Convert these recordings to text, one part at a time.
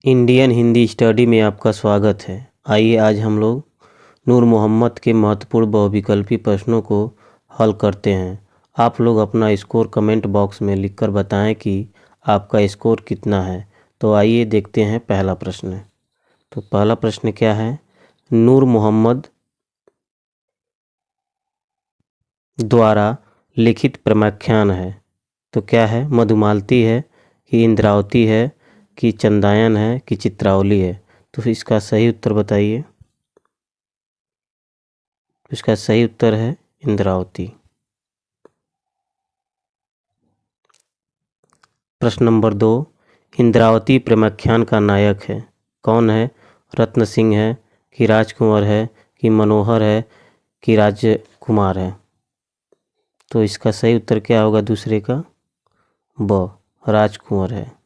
Indian Hindi study में आपका स्वागत है। आइए आज हम लोग नूर मोहम्मद के महत्वपूर्ण बहुविकल्पी प्रश्नों को हल करते हैं। आप लोग अपना स्कोर कमेंट बॉक्स में लिखकर बताएं कि आपका स्कोर कितना है। तो आइए देखते हैं पहला प्रश्न। तो पहला प्रश्न क्या है? नूर मोहम्मद द्वारा लिखित प्रमाख्यान है। तो क्या है? मधुमालती है कि इंद्रावती है कि चंदायन है कि चित्रावली है? तो इसका सही उत्तर बताइए। इसका सही उत्तर है इंद्रावती। प्रश्न नंबर 2, इंद्रावती प्रमाख्यान का नायक है कौन है? रत्न सिंह है कि राजकुंवर है कि मनोहर है कि राजकुमार है? तो इसका सही उत्तर क्या होगा दूसरे का? ब, राजकुंवर है।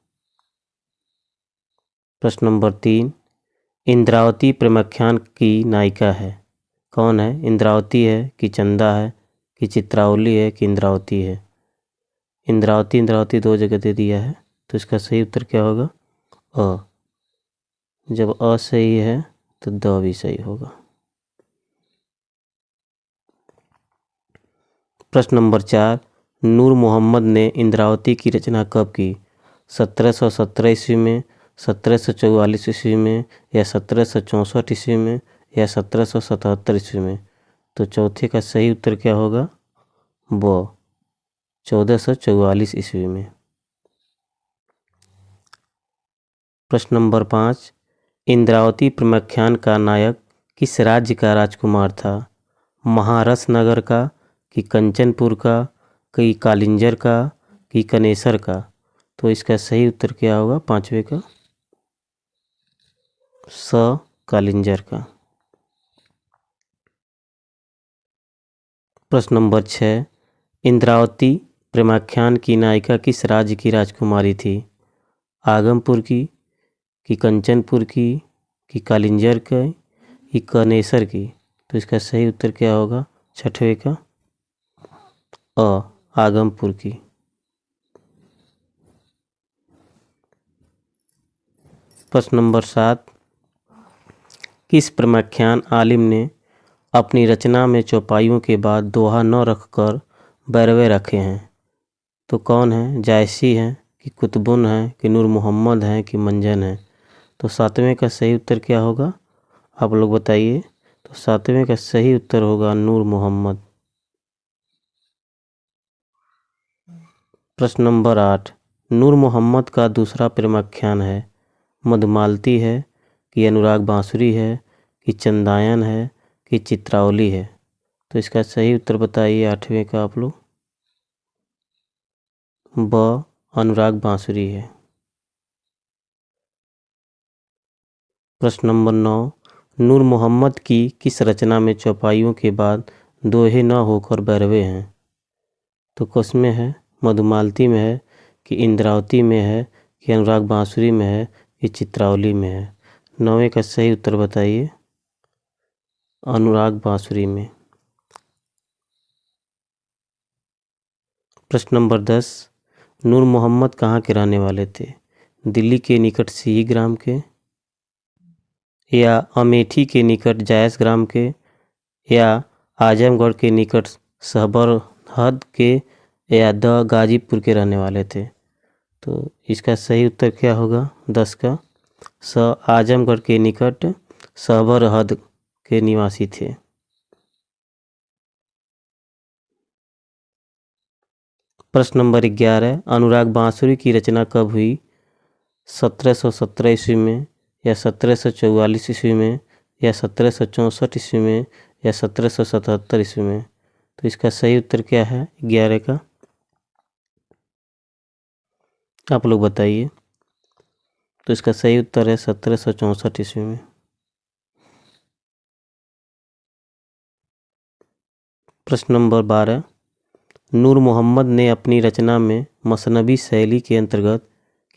प्रश्न नंबर 3, इंद्रावती प्रमाख्यान की नायिका है कौन है? इंद्रावती है कि चंदा है कि चित्रावली है कि इंद्रावती है? इंद्रावती दो जगह दे दिया है, तो इसका सही उत्तर क्या होगा? अ। जब अ सही है तो द भी सही होगा। प्रश्न नंबर 4, नूर मोहम्मद ने इंद्रावती की रचना कब की? 1717 ईस्वी में, 1744 ईस्वी में या 1764 ईस्वी में या 1777 ईस्वी में? तो चौथे का सही उत्तर क्या होगा? ब, 1444 ईस्वी में। प्रश्न नंबर 5, इंद्रावती प्रमाख्यान का नायक किस राज्य का राजकुमार था? महारस नगर का कि कंचनपुर का कि कालिंजर का कि कनेसर का? तो इसका सही उत्तर क्या होगा पांचवे का? स, कालिंजर का। प्रश्न नंबर 6, इंद्रावती प्रमाख्यान की नायिका किस राज्य की राजकुमारी थी? आगमपुर की कि कंचनपुर की कि कालिंजर की कि कनेसर की? तो इसका सही उत्तर क्या होगा छठवें का? अ, आगमपुर की। प्रश्न नंबर 7, किस प्रमाख्यान आलिम ने अपनी रचना में चौपाइयों के बाद दोहा न रखकर बैरवे रखे हैं? तो कौन है? जायसी है कि कुतुबुन है कि नूर मोहम्मद है कि मंजन है? तो सातवें का सही उत्तर क्या होगा आप लोग बताइए। तो सातवें का सही उत्तर होगा नूर मोहम्मद। प्रश्न नंबर 8, नूर मोहम्मद का दूसरा प्रमाख्यान है मधुमालती है कि अनुराग बांसुरी है कि चंदायन है कि चित्रावली है? तो इसका सही उत्तर बताइए आठवें का आप लोग। ब, अनुराग बांसुरी है। प्रश्न नंबर 9, नूर मोहम्मद की किस रचना में चौपाइयों के बाद दोहे न होकर बैरवे हैं? तो किसमें है? मधुमालती में है कि इंद्रावती में है कि अनुराग बांसुरी में है कि चित्रावली में है? नौवें का सही उत्तर बताइए। अनुराग बांसुरी में। प्रश्न नंबर 10, नूर मोहम्मद कहाँ के रहने वाले थे? दिल्ली के निकट सिही ग्राम के या अमेठी के निकट जायस ग्राम के या आजमगढ़ के निकट सहबरहद के या द गाजीपुर के रहने वाले थे? तो इसका सही उत्तर क्या होगा 10 का? स, आजमगढ़ के निकट सहबरहद के निवासी थे। प्रश्न नंबर 11, अनुराग बांसुरी की रचना कब हुई? 1717 ईस्वी में या 1744 ईस्वी में या 1764 ईस्वी में या 1777 ईस्वी में? तो इसका सही उत्तर क्या है 11 का? आप लोग बताइए। तो इसका सही उत्तर है 1764 ईस्वी में। प्रश्न नंबर 12, नूर मोहम्मद ने अपनी रचना में मसनवी शैली के अंतर्गत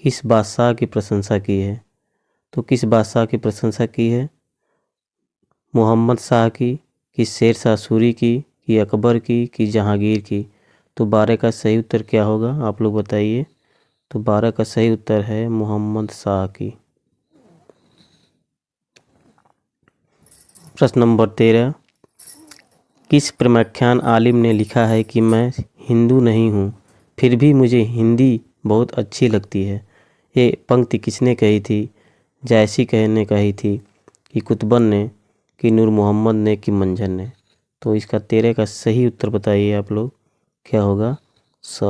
किस बादशाह की प्रशंसा की है? तो किस बादशाह की प्रशंसा की है? मोहम्मद शाह की कि शेर शाह सूरी की कि अकबर की कि जहांगीर की? तो 12 का सही उत्तर क्या होगा आप लोग बताइए। तो 12 का सही उत्तर है मोहम्मद शाह की। प्रश्न नंबर 13, किस प्रख्यात आलिम ने लिखा है कि मैं हिंदू नहीं हूँ फिर भी मुझे हिंदी बहुत अच्छी लगती है? ये पंक्ति किसने कही थी? जायसी ने कही थी, कि कुतुबन ने, कि नूर मोहम्मद ने, कि मंझन ने? तो इसका 13 का सही उत्तर बताइए आप लोग, क्या होगा? स,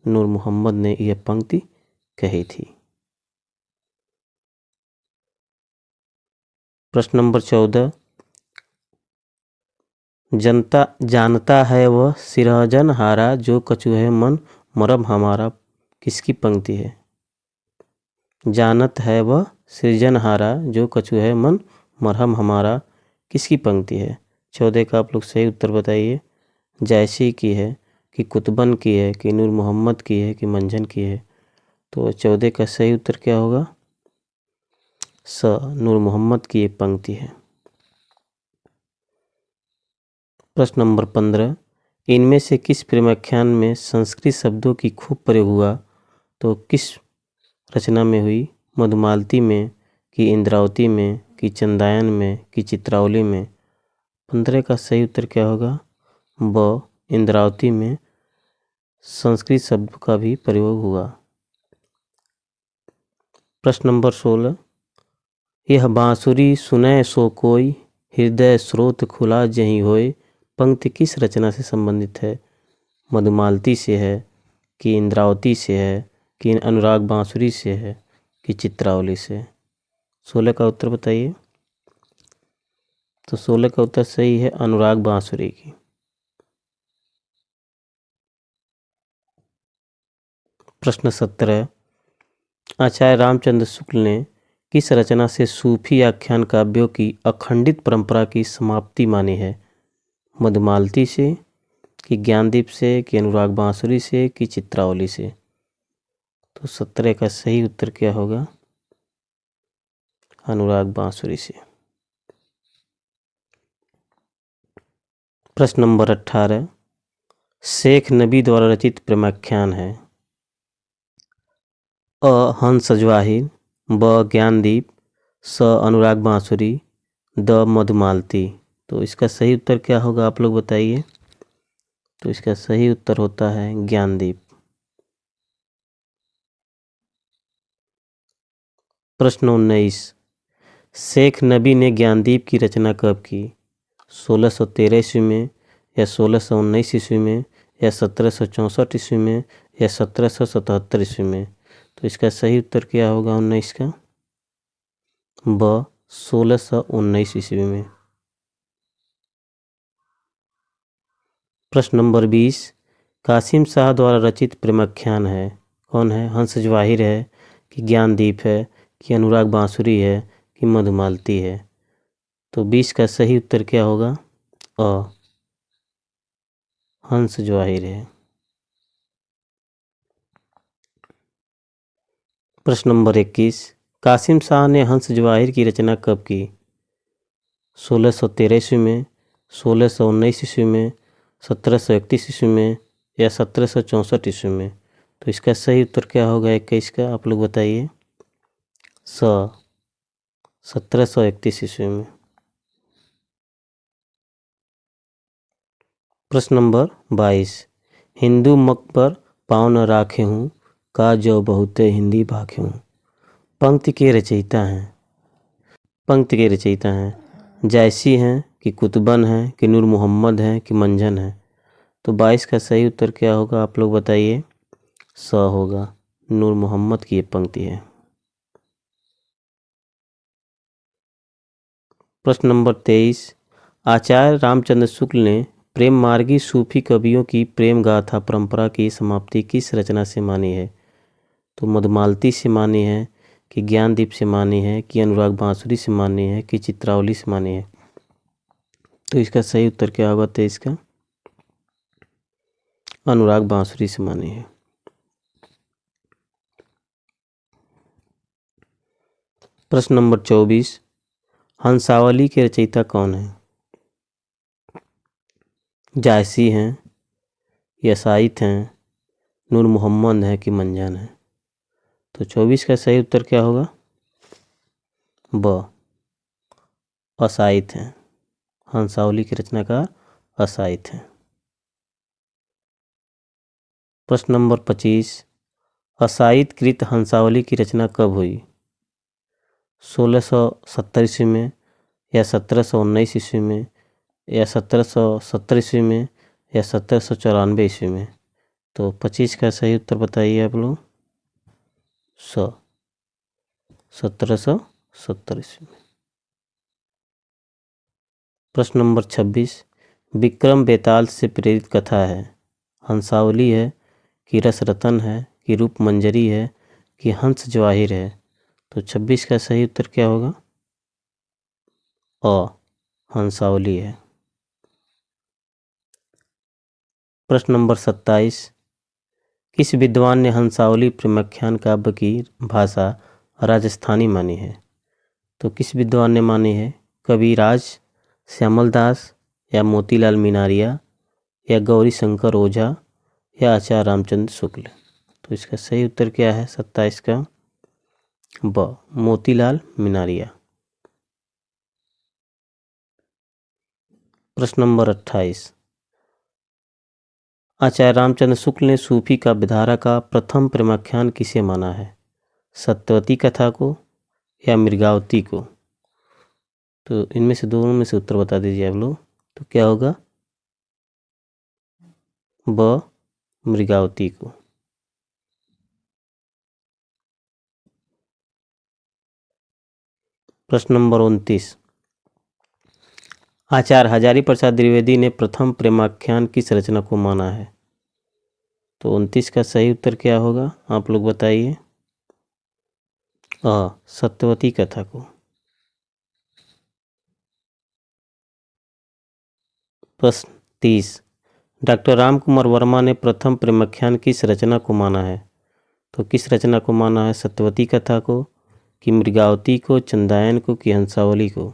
नूर मोहम्मद ने यह पंक्ति कही थी। प्रश्न नंबर 14, जनता जानता है वह सिरजनहारा जो कछु है मन मरम हमारा, किसकी पंक्ति है? जानत है वह सृजनहारा जो कछु है मन मरहम हमारा, किसकी पंक्ति है? 14 का आप लोग सही उत्तर बताइए। जायसी की है, कि कुतुबन की है, कि नूर मोहम्मद की है, कि मंझन की है? तो 14 का सही उत्तर क्या होगा? स, नूर मोहम्मद की ये पंक्ति है। प्रश्न नंबर 15, इनमें से किस प्रेमाख्यान में संस्कृत शब्दों की खूब प्रयोग हुआ? तो किस रचना में हुई? मधुमालती में, कि इंद्रावती में, कि चंदायन में, कि चित्रावली में? 15 का सही उत्तर क्या होगा? ब, इंद्रावती में संस्कृत शब्द का भी प्रयोग हुआ। प्रश्न नंबर 16, यह बांसुरी सुनै सो कोई हृदय स्रोत खुला जहीं होए, पंक्ति किस रचना से संबंधित है? मधुमालती से है, कि इंद्रावती से है, कि अनुराग बांसुरी से है, कि चित्रावली से? 16 का उत्तर बताइए। तो 16 का उत्तर सही है, अनुराग बांसुरी की। प्रश्न 17, आचार्य रामचंद्र शुक्ल ने किस रचना से सूफी आख्यान काव्यों की अखंडित परंपरा की समाप्ति मानी है? मधुमालती से, कि ज्ञानदीप से, कि अनुराग बांसुरी से, कि चित्रावली से? तो 17 का सही उत्तर क्या होगा? अनुराग बांसुरी से। प्रश्न नंबर 18, शेख नबी द्वारा रचित प्रेमाख्यान है? अ, हंस जवाहिर, ब, ज्ञानदीप, स, अनुराग बांसुरी, द, मधुमालती? तो इसका सही उत्तर क्या होगा आप लोग बताइए। तो इसका सही उत्तर होता है ज्ञानदीप। प्रश्न 19, शेख नबी ने ज्ञानदीप की रचना कब की? 1613 ईस्वी में, या 1619 ईस्वी में, या 1764 ईस्वी में, या 1777 ईस्वी में? तो इसका सही उत्तर क्या होगा 19 का? ब, 1619 ईस्वी में। प्रश्न नंबर 20, कासिम शाह द्वारा रचित प्रेमाख्यान है? कौन है? हंस जवाहिर है, कि ज्ञानदीप है, कि अनुराग बांसुरी है, कि मधुमालती है? तो 20 का सही उत्तर क्या होगा? अ, हंस जवाहिर है। प्रश्न नंबर 21, कासिम शाह ने हंस जवाहिर की रचना कब की? 1613 ईस्वी में, 1619 ईस्वी में, 1731 ईस्वी में, या 1764 ईस्वी में? तो इसका सही उत्तर क्या होगा 21 का? आप लोग बताइए। स, 1731 ईस्वी में। प्रश्न नंबर 22, हिंदू मकबर पाँव न राखे हूँ, का जो बहुते हिंदी भाखे हूँ, पंक्ति के रचयिता हैं? पंक्ति के रचयिता हैं जायसी हैं, कि कुतुबन हैं, कि नूर मोहम्मद हैं, कि मंझन हैं? तो 22 का सही उत्तर क्या होगा आप लोग बताइए। स होगा, नूर मोहम्मद की ये पंक्ति है। प्रश्न नंबर 23, आचार्य रामचंद्र शुक्ल ने प्रेम मार्गी सूफी कवियों की प्रेम गाथा परंपरा की समाप्ति किस रचना से मानी है? तो मधुमालती से मानी है, कि ज्ञानदीप से मानी है, कि अनुराग बांसुरी से मानी है, कि चित्रावली से मानी है? तो इसका सही उत्तर क्या होगा 23 का? अनुराग बांसुरी से मानी है। प्रश्न नंबर 24, हंसावली के रचयिता कौन है? जायसी हैं, यसाइत हैं, नूर मोहम्मद है, कि मंझन है? तो 24 का सही उत्तर क्या होगा? ब, असाइत हैं। हंसावली के रचनाकार अशाई थे। प्रश्न नंबर 25, अशाई कृत हंसावली की रचना कब हुई? 1670 ईस्वी में, या 1719 ईस्वी में, या 1770 ईस्वी में, या 1794 ईस्वी में? तो 25 का सही उत्तर बताइए आप लोग। 1770 ईस्वी में। प्रश्न नंबर 26, विक्रम बेताल से प्रेरित कथा है? हंसावली है कि रस रतन है कि रूप मंजरी है कि हंस जवाहिर है? तो 26 का सही उत्तर क्या होगा? हंसावली है। प्रश्न नंबर 27, किस विद्वान ने हंसावली प्रेमाख्यान काव्य की भाषा राजस्थानी मानी है? तो किस विद्वान ने मानी है? कविराज, श्यामल दास, या मोतीलाल मीनारिया, या गौरी शंकर ओझा, या आचार्य रामचंद्र शुक्ल? तो इसका सही उत्तर क्या है 27 का? मोतीलाल मीनारिया। प्रश्न नंबर 28, आचार्य रामचंद्र शुक्ल ने सूफी काव्यधारा का प्रथम प्रेमाख्यान किसे माना है? सत्यवती कथा को या मृगावती को? तो इनमें से दोनों में से उत्तर बता दीजिए आप लोग। तो क्या होगा? मृगावती को। प्रश्न नंबर 29, आचार्य हजारी प्रसाद द्विवेदी ने प्रथम प्रेमाख्यान किस रचना को माना है? तो 29 का सही उत्तर क्या होगा आप लोग बताइए। सत्यवती कथा को। प्रश्न 30, डॉक्टर रामकुमार वर्मा ने प्रथम प्रेमाख्यान किस रचना को माना है? तो किस रचना को माना है? सत्यवती कथा को कि मृगावती को, चंदायन को कि हंसावली को?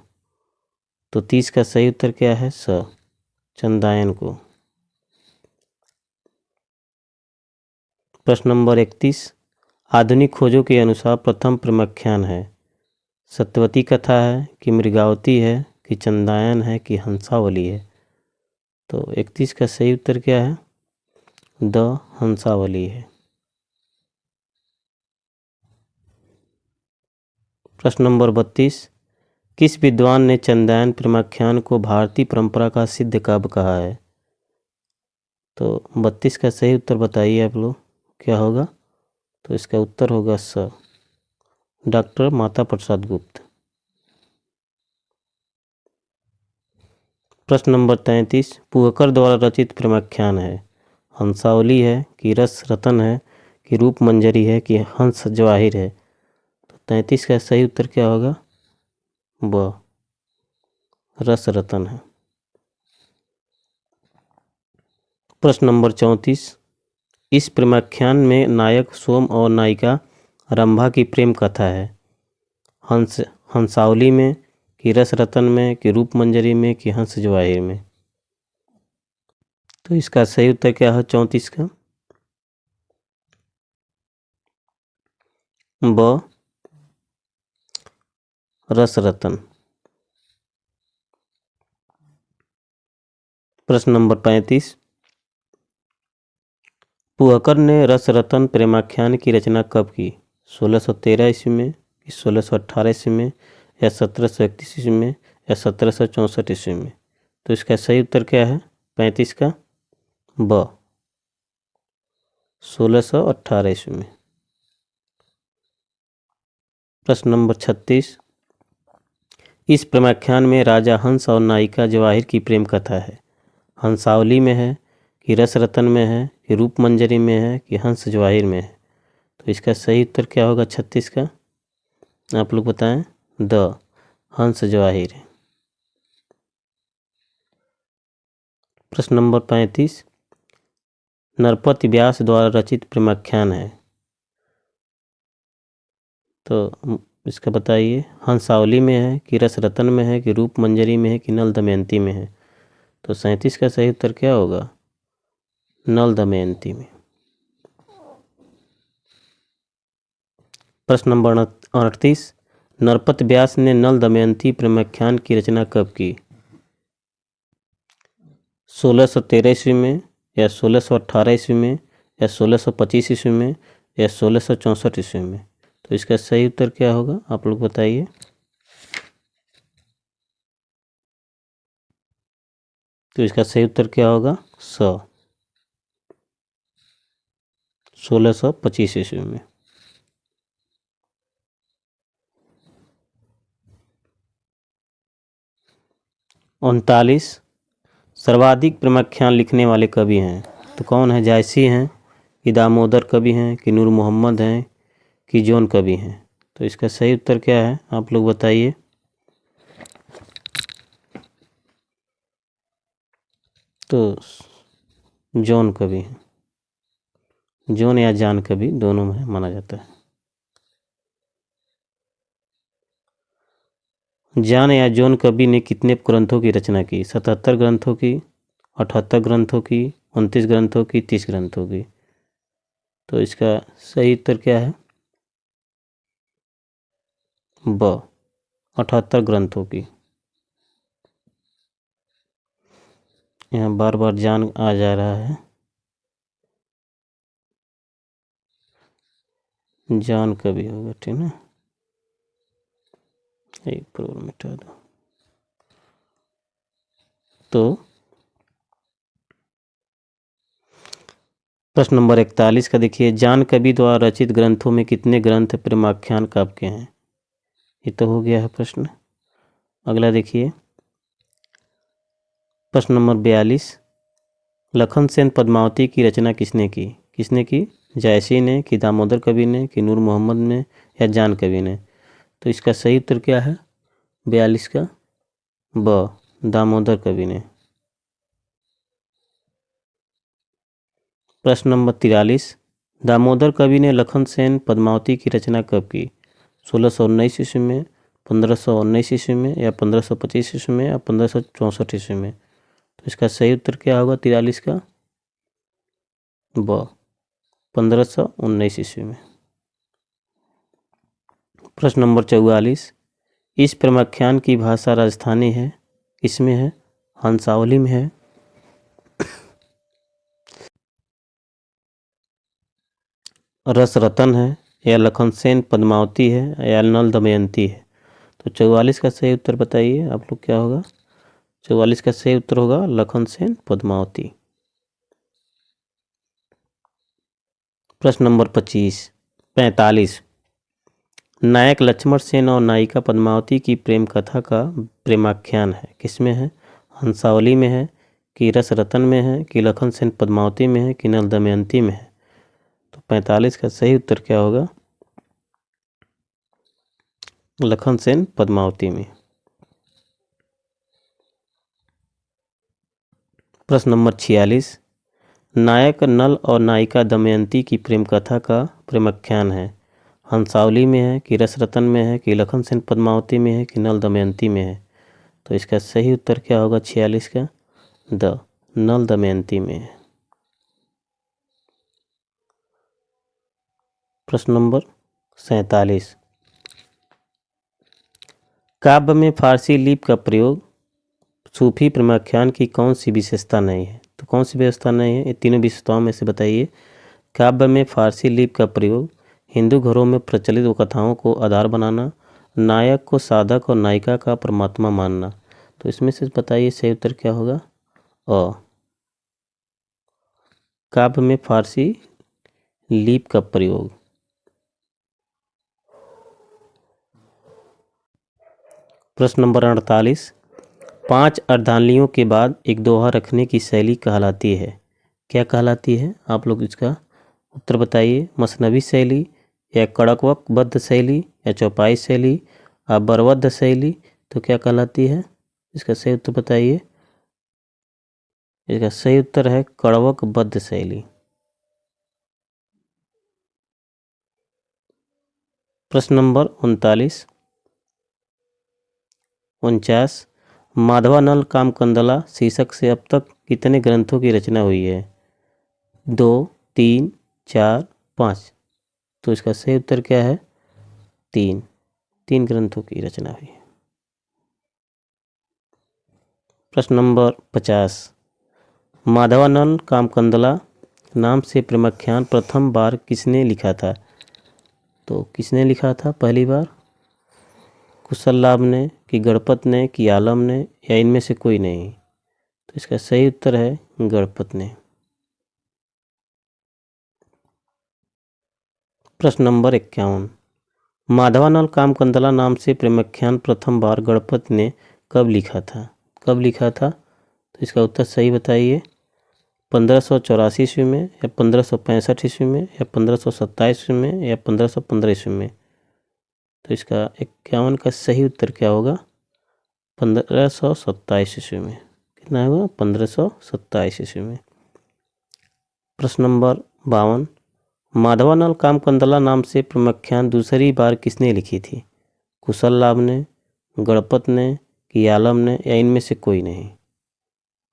तो 30 का सही उत्तर क्या है? चंदायन को। प्रश्न नंबर 31, आधुनिक खोजों के अनुसार प्रथम प्रेमाख्यान है? सत्यवती कथा है कि मृगावती है कि चंदायन है कि हंसावली है? तो 31 का सही उत्तर क्या है? हंसावली है। प्रश्न नंबर 32, किस विद्वान ने चंदायन प्रेमाख्यान को भारतीय परंपरा का सिद्ध काव्य कहा है? तो 32 का सही उत्तर बताइए आप लोग क्या होगा? तो इसका उत्तर होगा डॉक्टर माता प्रसाद गुप्त। प्रश्न नंबर 33, पुहकर द्वारा रचित प्रेमाख्यान है? हंसावली है कि रस रतन है कि रूप मंजरी है कि हंस जवाहिर है? तो 33 का सही उत्तर क्या होगा? रस रतन है। प्रश्न नंबर 34, इस प्रेमाख्यान में नायक सोम और नायिका रंभा की प्रेम कथा है? हंसावली में कि रस रतन में कि रूप मंजरी में कि हंस जवाहिर में? तो इसका सही उत्तर क्या है 34 का? रस रतन। प्रश्न नंबर 35, पुहकर ने रस रतन प्रेमाख्यान की रचना कब की? 1613 ईस्वी में कि 1618 ईस्वी में, या 1731 ईस्वी में, या 1764 ईस्वी में? तो इसका सही उत्तर क्या है 35 का? 1618 ईस्वी में। प्रश्न नंबर 36, इस प्रेमाख्यान में राजा हंस और नायिका जवाहिर की प्रेम कथा है? हंसावली में है कि रस रतन में है कि रूप मंजरी में है कि हंस जवाहिर में है? तो इसका सही उत्तर क्या होगा 36 का? आप लोग बताएं। हंस जवाहिर। प्रश्न नंबर 35, नरपति व्यास द्वारा रचित प्रेमाख्यान है? तो इसका बताइए। हंसावली में है कि रस रतन में है कि रूप मंजरी में है कि नल दमयंती में है? तो 37 का सही उत्तर क्या होगा? नल दमयंती में। प्रश्न नंबर 38, नरपत व्यास ने नल दमयंती प्रेमाख्यान की रचना कब की? 1613 ईस्वी में, या 1618 ईस्वी में, या 1625 ईस्वी में, या 1664 ईस्वी में? तो इसका सही उत्तर क्या होगा, आप लोग बताइए। तो इसका सही उत्तर क्या होगा, 1625 ईस्वी में। उनतालीस, सर्वाधिक प्रेमाख्यान लिखने वाले कवि हैं, तो कौन है? जायसी हैं, कि दामोदर कवि हैं, कि नूर मोहम्मद हैं, कि जॉन कवि हैं? तो इसका सही उत्तर क्या है, आप लोग बताइए। तो जॉन कवि हैं, जॉन या जान कवि दोनों में माना जाता है। जान या जॉन कवि ने कितने ग्रंथों की रचना की? 77 ग्रंथों की, 78 ग्रंथों की, 29 ग्रंथों की, 30 ग्रंथों की? तो इसका सही उत्तर क्या है, 78 ग्रंथों की। यहाँ बार बार जान आ जा रहा है, जान कवि होगा, ठीक है। एक प्रॉब्लम मिटा दो। तो प्रश्न नंबर 41 का देखिए, जान कवि द्वारा रचित ग्रंथों में कितने ग्रंथ प्रेमाख्यान काव्य के हैं? ये तो हो गया है प्रश्न। अगला देखिए, प्रश्न नंबर 42, लखन सेन पद्मावती की रचना किसने की? किसने की? जायसी ने, कि दामोदर कवि ने, कि नूर मोहम्मद ने, या जान कवि ने? तो इसका सही उत्तर क्या है 42 का, दामोदर कवि ने। प्रश्न नंबर 43, दामोदर कवि ने लखन सेन पद्मावती की रचना कब की? 1619 ईस्वी में, 1519 ईस्वी में, या 1525 ईस्वी में, या 1564 ईस्वी में? तो इसका सही उत्तर क्या होगा 43 का, 1519 ईस्वी में। प्रश्न नंबर 44, इस प्रेमाख्यान की भाषा राजस्थानी है, किसमें है? हंसावली में है, रसरतन है, या लखन सेन पद्मावती है, या नल दमयंती है? तो 44 का सही उत्तर बताइए आप लोग, क्या होगा? 44 का सही उत्तर होगा लखन सेन पद्मावती। प्रश्न नंबर 45, नायक लक्ष्मण सेन और नायिका पद्मावती की प्रेम कथा का प्रेमाख्यान है, किसमें है? हंसावली में है, कि रस रतन में है, कि लखन सेन पद्मावती में है, कि नल दमयंती में है? तो 45 का सही उत्तर क्या होगा, लखन सेन पद्मावती में। प्रश्न नंबर 46, नायक नल और नायिका दमयंती की प्रेम कथा का प्रेमाख्यान है, हंसावली में है, कि रस रतन में है, कि लखन सेन पद्मावती में है, कि नल दमयंती में है? तो इसका सही उत्तर क्या होगा 46 का, नल दमयंती में है। प्रश्न नंबर 47, काव्य में फारसी लिपि का प्रयोग सूफी प्रेमाख्यान की कौन सी विशेषता नहीं है? तो कौन सी विशेषता नहीं है, ये तीनों विशेषताओं में से बताइए। काव्य में फारसी लिपि का प्रयोग, हिंदू घरों में प्रचलित कथाओं को आधार बनाना, नायक को साधक और नायिका का परमात्मा मानना? तो इसमें से बताइए सही उत्तर क्या होगा, काव्य में फारसी लिपि का प्रयोग। प्रश्न नंबर 48, 5 अर्धांगिनियों के बाद एक दोहा रखने की शैली कहलाती है, क्या कहलाती है? आप लोग इसका उत्तर बताइए। मसनवी शैली, या कड़कबद्ध शैली, या चौपाई शैली, या बरबद्ध शैली? तो क्या कहलाती है? इसका सही उत्तर बताइए। इसका सही उत्तर है कड़कबद्ध शैली। प्रश्न नंबर 49, माधवानल कामकंदला शीर्षक से अब तक कितने ग्रंथों की रचना हुई है? 2, 3, 4, 5? तो इसका सही उत्तर क्या है, 3 ग्रंथों की रचना हुई है। प्रश्न नंबर 50, माधवानंद कामकंदला नाम से प्रेमाख्यान प्रथम बार किसने लिखा था? तो किसने लिखा था पहली बार? कुशललाभ ने, कि गणपत ने, कि आलम ने, या इनमें से कोई नहीं? तो इसका सही उत्तर है गणपत ने। प्रश्न नंबर 51, माधवानंद कामकंदला नाम से प्रेमाख्यान प्रथम बार गणपत ने कब लिखा था? कब लिखा था? तो इसका उत्तर सही बताइए। 1584 ईस्वी में, या 1565 ईस्वी में, या 1527 ईस्वी में, या 1515 ईस्वी में? तो इसका 51 का सही उत्तर क्या होगा? 1527 ईस्वी में। कितना होगा? 1527 ईस्वी में। प्रश्न नंबर 52, माधवानंद कामकंदला नाम से प्रेमाख्यान दूसरी बार किसने लिखी थी? कुशललाभ ने, गणपत ने, कि आलम ने, या इनमें से कोई नहीं?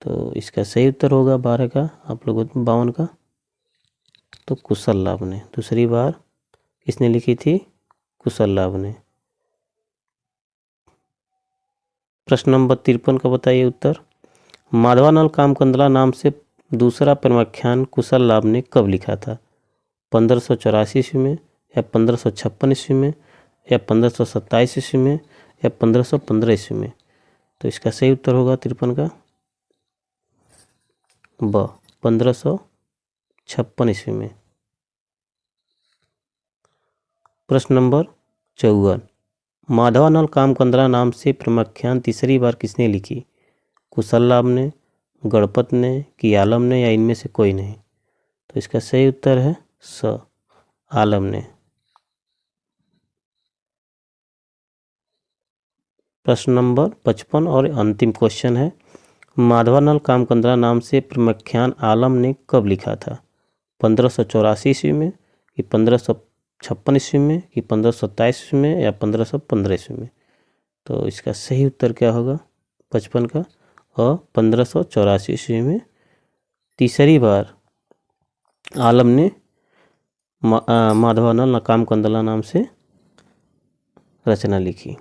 तो इसका सही उत्तर होगा 12 का, आप लोगों 52 का। तो कुशललाभ ने दूसरी बार किसने लिखी थी? कुशललाभ ने। प्रश्न नंबर 53 का बताइए उत्तर। माधवानंद कामकंदला नाम से दूसरा प्रेमाख्यान कुशललाभ ने कब लिखा था? 1584 ईस्वी में, या 1556 ईस्वी में, या 1527 ईस्वी में, या 1515 ईस्वी में? तो इसका सही उत्तर होगा 53 का, 1556 ईस्वी में। प्रश्न नंबर 54, माधवानंद कामकंदला नाम से प्रेमाख्यान तीसरी बार किसने लिखी? कुशललाभ ने, गणपत ने, कि आलम ने, या इनमें से कोई नहीं? तो इसका सही उत्तर है स, आलम ने। प्रश्न नंबर 55 और अंतिम क्वेश्चन है, माधवानंद कामकंदला नाम से प्रेमाख्यान आलम ने कब लिखा था? 1584 ईस्वी में, कि 1556 ईस्वी में, कि 1527 ईस्वी में, या 1515 ईस्वी में? तो इसका सही उत्तर क्या होगा 55 का? और 1584 ईस्वी में तीसरी बार आलम ने माधवानंद कामकंदला नाम से रचना लिखी।